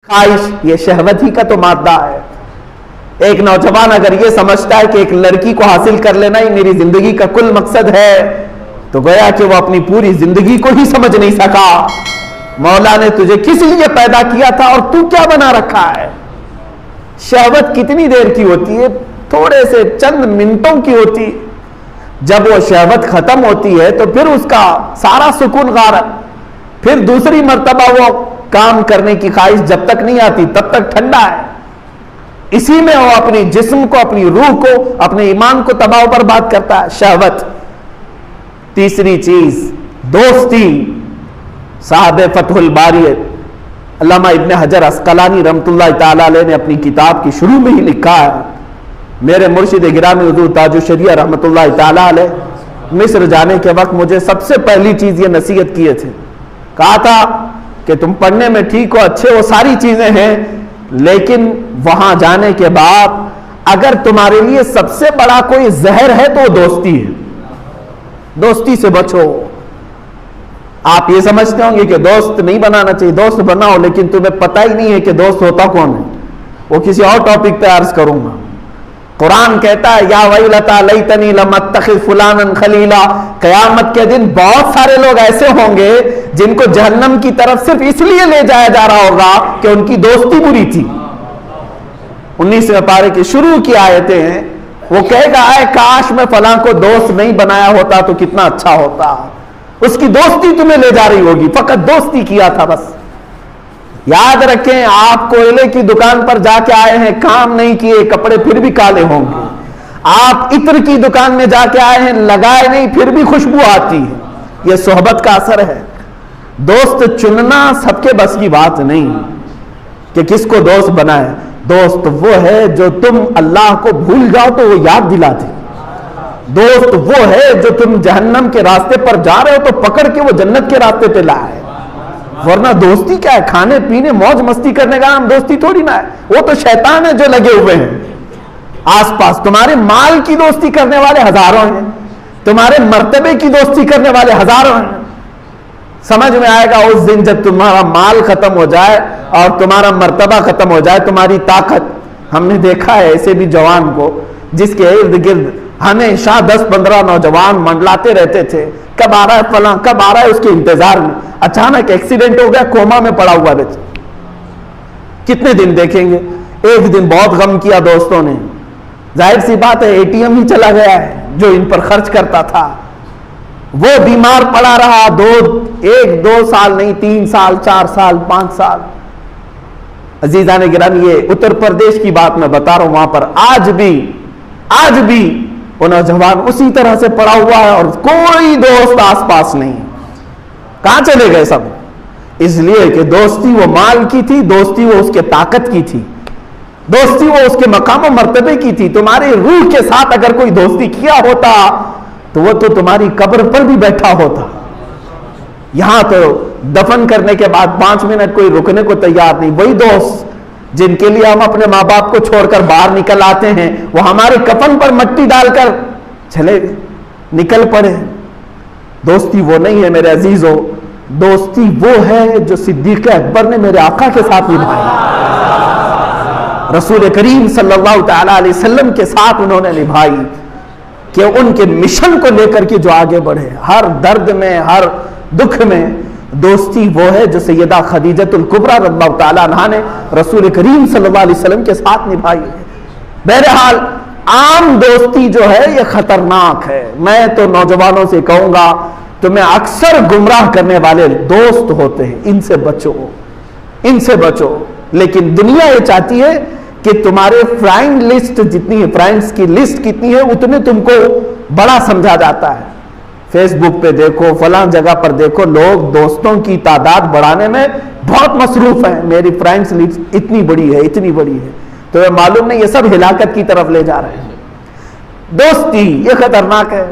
خواہش یہ شہوت ہی کا تو مادہ ہے۔ ایک نوجوان اگر یہ سمجھتا ہے کہ ایک لڑکی کو حاصل کر لینا ہی میری زندگی کا کل مقصد ہے تو گویا کہ وہ اپنی پوری زندگی کو ہی سمجھ نہیں سکا۔ مولا نے تجھے کس لیے پیدا کیا تھا اور تو کیا بنا رکھا ہے؟ شہوت کتنی دیر کی ہوتی ہے؟ تھوڑے سے چند منٹوں کی ہوتی ہے۔ جب وہ شہوت ختم ہوتی ہے تو پھر اس کا سارا سکون غارت، پھر دوسری مرتبہ وہ کام کرنے کی خواہش جب تک نہیں آتی تب تک ٹھنڈا ہے۔ اسی میں وہ اپنی جسم کو، اپنی روح کو، اپنے ایمان کو تباہ و برباد کرتا ہے، شہوت۔ تیسری چیز دوستی۔ صاحب فتح الباری علامہ ابن حجر عسقلانی رحمۃ اللہ تعالی علیہ نے اپنی کتاب کی شروع میں ہی لکھا ہے، میرے مرشد گرامی حضور تاج الشریعہ رحمۃ اللہ تعالی علیہ مصر جانے کے وقت مجھے سب سے پہلی چیز یہ نصیحت کیے تھے، کہا تھا کہ تم پڑھنے میں ٹھیک ہو، اچھے، وہ ساری چیزیں ہیں، لیکن وہاں جانے کے بعد اگر تمہارے لیے سب سے بڑا کوئی زہر ہے تو وہ دوستی ہے، دوستی سے بچو۔ آپ یہ سمجھتے ہوں گے کہ دوست نہیں بنانا چاہیے، دوست بناؤ، لیکن تمہیں پتہ ہی نہیں ہے کہ دوست ہوتا کون ہے۔ وہ کسی اور ٹاپک پہ عرض کروں گا۔ قرآن کہتا ہے یا ویلتا لیتنی لم اتخذ فلانا خلیلا، قیامت کے دن بہت سارے لوگ ایسے ہوں گے جن کو جہنم کی طرف صرف اس لیے لے جایا جا رہا ہوگا کہ ان کی دوستی بری تھی۔ 19ویں پارے کی شروع کی آیتیں ہیں، وہ کہے گا اے کاش میں فلاں کو دوست نہیں بنایا ہوتا تو کتنا اچھا ہوتا۔ اس کی دوستی تمہیں لے جا رہی ہوگی، فقط دوستی کیا تھا بس۔ یاد رکھیں آپ کوئلے کی دکان پر جا کے آئے ہیں، کام نہیں کیے، کپڑے پھر بھی کالے ہوں گے۔ آپ عطر کی دکان میں جا کے آئے ہیں، لگائے نہیں، پھر بھی خوشبو آتی ہے۔ یہ صحبت کا اثر ہے۔ دوست چننا سب کے بس کی بات نہیں کہ کس کو دوست بنائے۔ دوست وہ ہے جو تم اللہ کو بھول جاؤ تو وہ یاد دلاتے۔ دوست وہ ہے جو تم جہنم کے راستے پر جا رہے ہو تو پکڑ کے وہ جنت کے راستے پہ لائے۔ ورنہ دوستی کیا ہے؟ کھانے پینے موج مستی کرنے کا نام دوستی تھوڑی نہ ہے۔ وہ تو شیطان ہے جو لگے ہوئے ہیں آس پاس۔ تمہارے مال کی دوستی کرنے والے ہزاروں ہیں، تمہارے مرتبے کی دوستی کرنے والے ہزاروں ہیں۔ سمجھ میں آئے گا اس دن جب تمہارا مال ختم ہو جائے اور تمہارا مرتبہ ختم ہو جائے، تمہاری طاقت۔ ہم نے دیکھا ہے ایسے بھی جوان کو جس کے ارد گرد ہمیشہ 10-15 نوجوان منڈلاتے رہتے تھے، کب آ رہا ہے فلاں، کب آ رہا ہے، اس کے انتظار میں۔ اچانک ایکسیڈنٹ ہو گیا، کوما میں پڑا ہوا بچہ، کتنے دن دیکھیں گے؟ ایک دن بہت غم کیا دوستوں نے، ظاہر سی بات ہے اے ٹی ایم ہی چلا گیا ہے جو ان پر خرچ کرتا تھا۔ وہ بیمار پڑا رہا، 1-2 سال نہیں، 3 سال، 4 سال، 5 سال۔ عزیزان گرامی، یہ اتر پردیش کی بات میں بتا رہا ہوں، وہاں پر آج بھی وہ نوجوان اسی طرح سے پڑا ہوا ہے اور کوئی دوست آس پاس نہیں۔ کہاں چلے گئے سب؟ اس لیے کہ دوستی وہ مال کی تھی، دوستی وہ اس کے طاقت کی تھی، دوستی وہ اس کے مقام و مرتبے کی تھی۔ تمہاری روح کے ساتھ اگر کوئی دوستی کیا ہوتا تو وہ تو تمہاری قبر پر بھی بیٹھا ہوتا۔ یہاں تو دفن کرنے کے بعد 5 منٹ کوئی رکنے کو تیار نہیں۔ وہی دوست جن کے لیے ہم اپنے ماں باپ کو چھوڑ کر باہر نکل آتے ہیں، وہ ہمارے کفن پر مٹی ڈال کر چلے نکل پڑے۔ دوستی وہ نہیں ہے میرے عزیزو، دوستی وہ ہے جو صدیق اکبر نے میرے آقا کے ساتھ نبھائی، رسول کریم صلی اللہ تعالی علیہ وسلم کے ساتھ انہوں نے نبھائی، کہ ان کے مشن کو لے کر کے جو آگے بڑھے، ہر درد میں، ہر دکھ میں۔ دوستی وہ ہے جو سیدہ خدیجۃ الکبریٰ رضی اللہ تعالیٰ عنہا نے رسول کریم صلی اللہ علیہ وسلم کے ساتھ نبھائی ہے۔ بہرحال عام دوستی جو ہے یہ خطرناک ہے۔ میں تو نوجوانوں سے کہوں گا تمہیں اکثر گمراہ کرنے والے دوست ہوتے ہیں، ان سے بچو، ان سے بچو۔ لیکن دنیا یہ چاہتی ہے کہ تمہارے فرینڈ لسٹ جتنی ہے، فرینڈز کی لسٹ کتنی ہے، اتنے تم کو بڑا سمجھا جاتا ہے۔ فیس بک پہ دیکھو، فلاں جگہ پر دیکھو، لوگ دوستوں کی تعداد بڑھانے میں بہت مصروف ہیں۔ میری فرینڈز لسٹ اتنی بڑی ہے، اتنی بڑی ہے، تو یہ معلوم نہیں یہ سب ہلاکت کی طرف لے جا رہے ہیں۔ دوستی یہ خطرناک ہے۔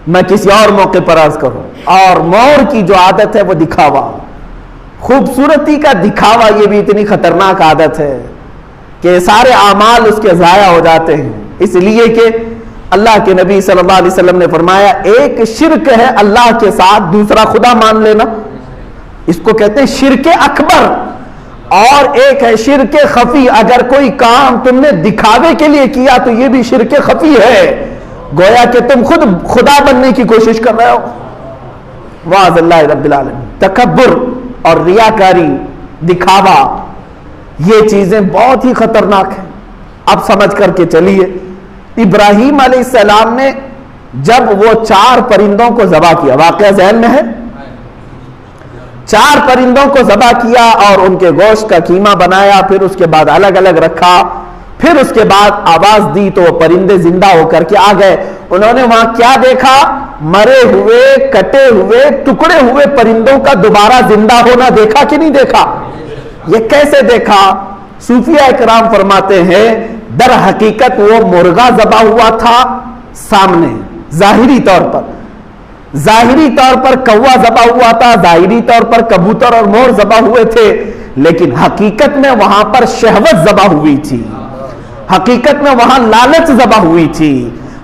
میں کسی اور موقع پر عرض کروں، اور مور کی جو عادت ہے وہ دکھاوا، خوبصورتی کا دکھاوا، یہ بھی اتنی خطرناک عادت ہے کہ سارے اعمال اس کے ضائع ہو جاتے ہیں۔ اس لیے کہ اللہ کے نبی صلی اللہ علیہ وسلم نے فرمایا ایک شرک ہے اللہ کے ساتھ دوسرا خدا مان لینا، اس کو کہتے ہیں شرک اکبر، اور ایک ہے شرک خفی، اگر کوئی کام تم نے دکھاوے کے لیے کیا تو یہ بھی شرک خفی ہے، گویا کہ تم خود خدا بننے کی کوشش کر رہے ہو۔ واعظ اللہ رب العالمین۔ تکبر اور ریاکاری، دکھاوا، یہ چیزیں بہت ہی خطرناک ہیں۔ اب سمجھ کر کے چلیے، ابراہیم علیہ السلام نے جب وہ 4 پرندوں کو ذبح کیا، واقعہ ذہن میں ہے، 4 پرندوں کو ذبح کیا اور ان کے گوشت کا قیمہ بنایا، پھر اس کے بعد الگ الگ رکھا، پھر اس کے بعد آواز دی تو وہ پرندے زندہ ہو کر کے آ گئے۔ انہوں نے وہاں کیا دیکھا؟ مرے ہوئے، کٹے ہوئے، ٹکڑے ہوئے پرندوں کا دوبارہ زندہ ہونا دیکھا کہ نہیں دیکھا؟ یہ کیسے دیکھا؟ صوفیہ اکرام فرماتے ہیں در حقیقت وہ مرغا ذبح ہوا تھا سامنے، ظاہری طور پر کوا ذبح ہوا تھا، ظاہری طور پر کبوتر اور مور ذبح ہوئے تھے، لیکن حقیقت میں وہاں پر شہوت ذبح ہوئی تھی، حقیقت میں وہاں لالچ ذبح ہوئی تھی،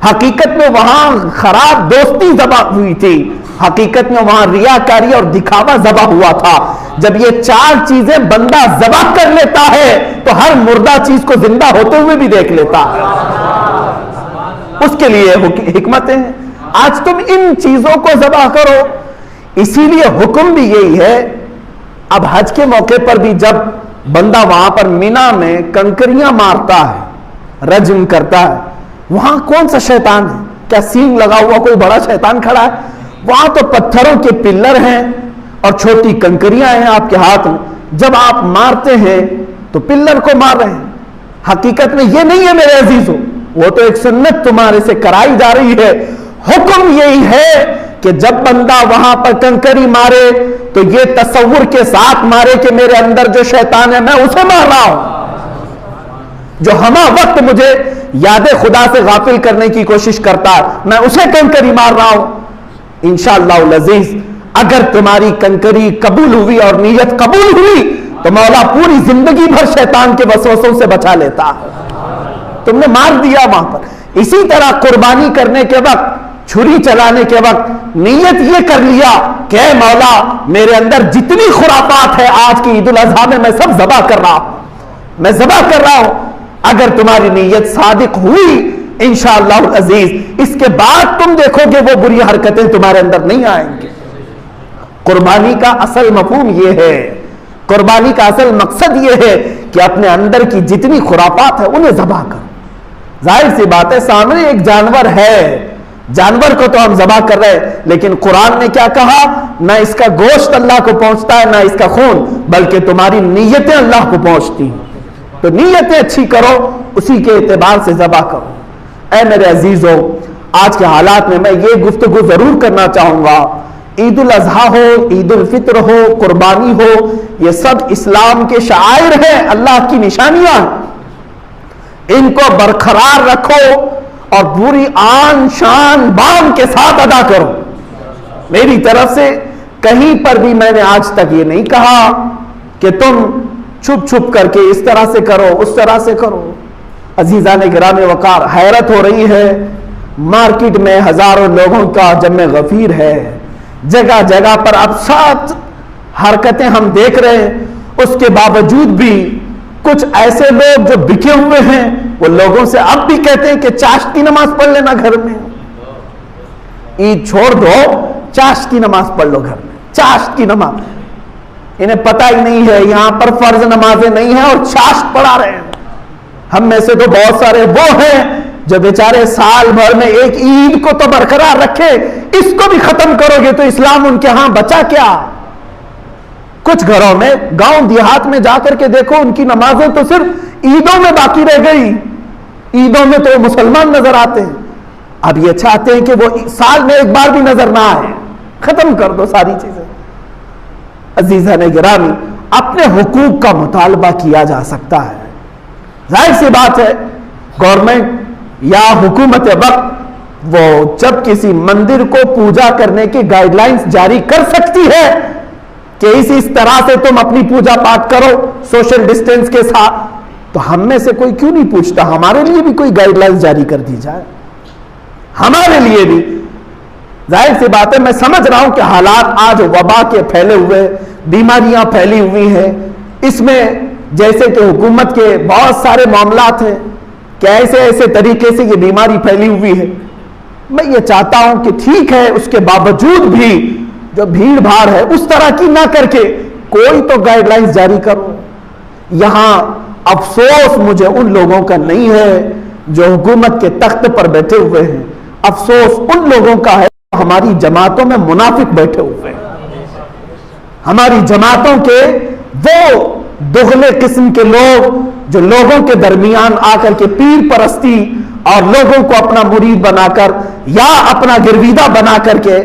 حقیقت میں وہاں خراب دوستی ذبح ہوئی تھی، حقیقت میں وہاں ریاکاری اور دکھاوا ذبح ہوا تھا۔ جب یہ 4 چیزیں بندہ ذبح کر لیتا ہے تو ہر مردہ چیز کو زندہ ہوتے ہوئے بھی دیکھ لیتا ہے۔ اس کے لیے حکمتیں ہیں۔ آج تم ان چیزوں کو ذبح کرو، اسی لیے حکم بھی یہی ہے۔ اب حج کے موقع پر بھی جب بندہ وہاں پر مینا میں کنکریاں مارتا ہے، رجم کرتا ہے، وہاں کون سا شیطان ہے؟ کیا سینگ لگا ہوا کوئی بڑا شیطان کھڑا ہے؟ وہاں تو پتھروں کے پلر ہیں اور چھوٹی کنکریاں ہیں آپ کے ہاتھ میں، جب آپ مارتے ہیں تو پلر کو مار رہے ہیں۔ حقیقت میں یہ نہیں ہے میرے عزیزو، وہ تو ایک سنت تمہارے سے کرائی جا رہی ہے۔ حکم یہی ہے کہ جب بندہ وہاں پر کنکری مارے تو یہ تصور کے ساتھ مارے کہ میرے اندر جو شیطان ہے میں اسے مار رہا ہوں، جو ہمہ وقت مجھے یاد خدا سے غافل کرنے کی کوشش کرتا ہے، میں اسے کنکری مار رہا ہوں۔ انشاءاللہ العزیز اگر تمہاری کنکری قبول ہوئی اور نیت قبول ہوئی تو مولا پوری زندگی بھر شیطان کے وسوسوں سے بچا لیتا ہے۔ تم نے مار دیا وہاں پر۔ اسی طرح قربانی کرنے کے وقت، چھری چلانے کے وقت نیت یہ کر لیا کہ اے مولا میرے اندر جتنی خرافات ہے آج کی عید الاضحیٰ میں سب ذبح کر رہا ہوں، میں ذبح کر رہا ہوں۔ اگر تمہاری نیت صادق ہوئی انشاءاللہ العزیز اس کے بعد تم دیکھو گے وہ بری حرکتیں تمہارے اندر نہیں آئیں گے۔ قربانی کا اصل مفہوم یہ ہے، قربانی کا اصل مقصد یہ ہے کہ اپنے اندر کی جتنی خرافات ہے انہیں ذبح کرو۔ ظاہر سی بات ہے سامنے ایک جانور ہے، جانور کو تو ہم ذبح کر رہے ہیں، لیکن قرآن نے کیا کہا؟ نہ اس کا گوشت اللہ کو پہنچتا ہے نہ اس کا خون، بلکہ تمہاری نیتیں اللہ کو پہنچتی ہیں۔ تو نیتیں اچھی کرو، اسی کے اعتبار سے ذبح کرو۔ اے میرے عزیزو، آج کے حالات میں یہ گفتگو ضرور کرنا چاہوں گا، عید الاضحیٰ ہو، عید الفطر ہو، قربانی ہو، یہ سب اسلام کے شعائر ہیں، اللہ کی نشانیاں ہیں۔ ان کو برقرار رکھو اور پوری آن شان بان کے ساتھ ادا کرو۔ میری طرف سے کہیں پر بھی میں نے آج تک یہ نہیں کہا کہ تم چھپ چھپ کر کے اس طرح سے کرو اس طرح سے کرو۔ عزیزان گرامی وقار، حیرت ہو رہی ہے، مارکیٹ میں ہزاروں لوگوں کا جمع غفیر ہے، جگہ جگہ پر اب سات حرکتیں ہم دیکھ رہے ہیں، اس کے باوجود بھی کچھ ایسے لوگ جو بکے ہوئے ہیں وہ لوگوں سے اب بھی کہتے ہیں کہ چاشت کی نماز پڑھ لینا گھر میں، عید چھوڑ دو چاشت کی نماز پڑھ لو گھر میں۔ چاشت کی نماز انہیں پتہ ہی نہیں ہے یہاں پر فرض نمازیں نہیں ہیں اور چاشت پڑھا رہے ہیں۔ ہم میں سے تو بہت سارے وہ ہیں جو بیچارے سال بھر میں ایک عید کو تو برقرار رکھے، اس کو بھی ختم کرو گے تو اسلام ان کے ہاں بچا کیا؟ کچھ گھروں میں گاؤں دیہات میں جا کر کے دیکھو ان کی نمازیں تو صرف عیدوں میں باقی رہ گئی، عیدوں میں تو مسلمان نظر آتے ہیں۔ اب یہ چاہتے ہیں کہ وہ سال میں ایک بار بھی نظر نہ آئے، ختم کر دو ساری چیزیں۔ عزیزان گرامی، اپنے حقوق کا مطالبہ کیا جا سکتا ہے، ظاہر سی بات ہے گورنمنٹ یا حکومت وقت وہ جب کسی مندر کو پوجا کرنے کی گائیڈ لائنز جاری کر سکتی ہے کہ اس طرح سے تم اپنی پوجا پاٹ کرو سوشل ڈسٹینس کے ساتھ، تو ہم میں سے کوئی کیوں نہیں پوچھتا ہمارے لیے بھی کوئی گائیڈ لائنز جاری کر دی جائے، ہمارے لیے بھی۔ ظاہر سی بات ہے میں سمجھ رہا ہوں کہ حالات آج وبا کے پھیلے ہوئے، بیماریاں پھیلی ہوئی ہیں، اس میں جیسے کہ حکومت کے بہت سارے معاملات ہیں کہ ایسے ایسے طریقے سے یہ بیماری پھیلی ہوئی ہے. میں یہ چاہتا ہوں کہ ٹھیک ہے، اس کے باوجود بھی جو بھیڑ بھاڑ ہے اس طرح کی نہ کر کے کوئی تو گائیڈ لائنز جاری کرو. یہاں افسوس مجھے ان لوگوں کا نہیں ہے جو حکومت کے تخت پر بیٹھے ہوئے ہیں، افسوس ان لوگوں کا ہے ہماری جماعتوں میں منافق بیٹھے ہوئے ہیں. ہماری جماعتوں کے وہ دغلے قسم کے لوگ جو لوگوں کے درمیان آ کر کے پیر پرستی اور لوگوں کو اپنا مرید بنا کر یا اپنا گرویدہ بنا کر کے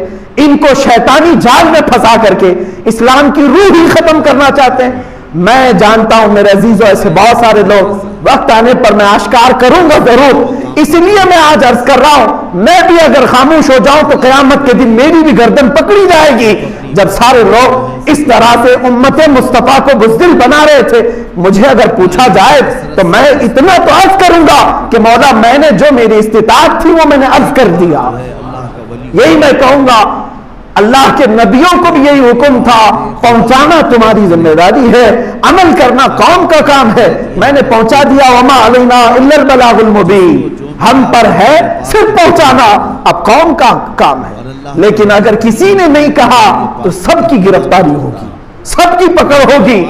ان کو شیطانی جال میں پھنسا کر کے اسلام کی روح ہی ختم کرنا چاہتے ہیں. میں جانتا ہوں میرے عزیزوں، ایسے بہت سارے لوگ، وقت آنے پر میں آشکار کروں گا ضرور. اس لیے میں آج عرض کر رہا ہوں، میں بھی اگر خاموش ہو جاؤں تو قیامت کے دن میری بھی گردن پکڑی جائے گی. جب سارے لوگ اس طرح سے امت مصطفیٰ کو بزدل بنا رہے تھے، مجھے اگر پوچھا جائے تو میں اتنا تو عرض کروں گا کہ مولا میں نے جو میری استطاعت تھی وہ میں نے عرض کر دیا. یہی میں کہوں گا، اللہ کے نبیوں کو بھی یہی حکم تھا، پہنچانا تمہاری ذمہ داری ہے، عمل کرنا قوم کا کام ہے. میں نے پہنچا دیا، وما علینا الا البلاغ المبین، ہم پر ہے صرف پہنچانا، اب قوم کا کام ہے. لیکن اگر کسی نے نہیں کہا تو سب کی گرفتاری ہوگی، سب کی پکڑ ہوگی.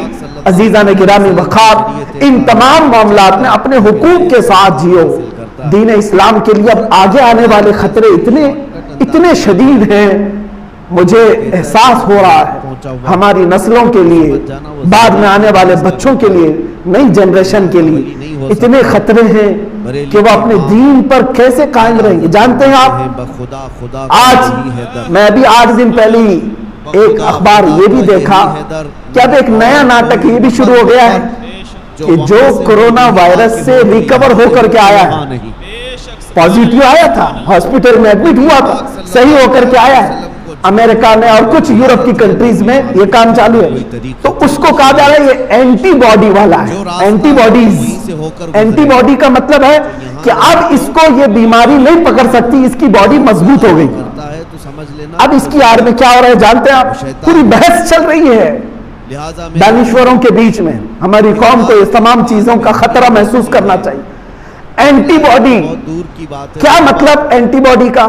عزیزان گرامی وقار، ان تمام معاملات میں اپنے حقوق کے ساتھ جیو. دین اسلام کے لیے اب آگے آنے والے خطرے اتنے شدید ہیں. مجھے احساس ہو رہا ہے ہماری نسلوں کے لیے، بعد میں آنے والے بچوں کے لیے، نئی جنریشن کے لیے اتنے خطرے ہیں کہ وہ اپنے دین پر کیسے قائم رہیں گے. جانتے ہیں آپ، آج میں ابھی 8 دن پہلے ایک اخبار یہ بھی دیکھا کہ اب ایک نیا ناٹک یہ بھی شروع ہو گیا ہے کہ جو کرونا وائرس سے ریکور ہو کر کے آیا ہے، پازیٹیو آیا تھا، ہاسپٹل میں ایڈمٹ ہوا تھا، صحیح ہو کر کے آیا ہے، امریکہ میں اور کچھ یورپ کی کنٹریز میں یہ کام چالو ہے، تو اس کو کہا جا رہا ہے یہ اینٹی باڈی والا ہے. اینٹی باڈیز، اینٹی باڈی کا مطلب ہے کہ اب اس کو یہ بیماری نہیں پکڑ سکتی، اس کی باڈی مضبوط ہو گئی. اب اس کی آڑ میں کیا ہو رہا ہے جانتے ہیں آپ؟ پوری بحث چل رہی ہے دانشوروں کے بیچ میں. ہماری قوم کو اس تمام چیزوں کا خطرہ محسوس کرنا چاہیے. اینٹی باڈی کیا مطلب؟ اینٹی باڈی کا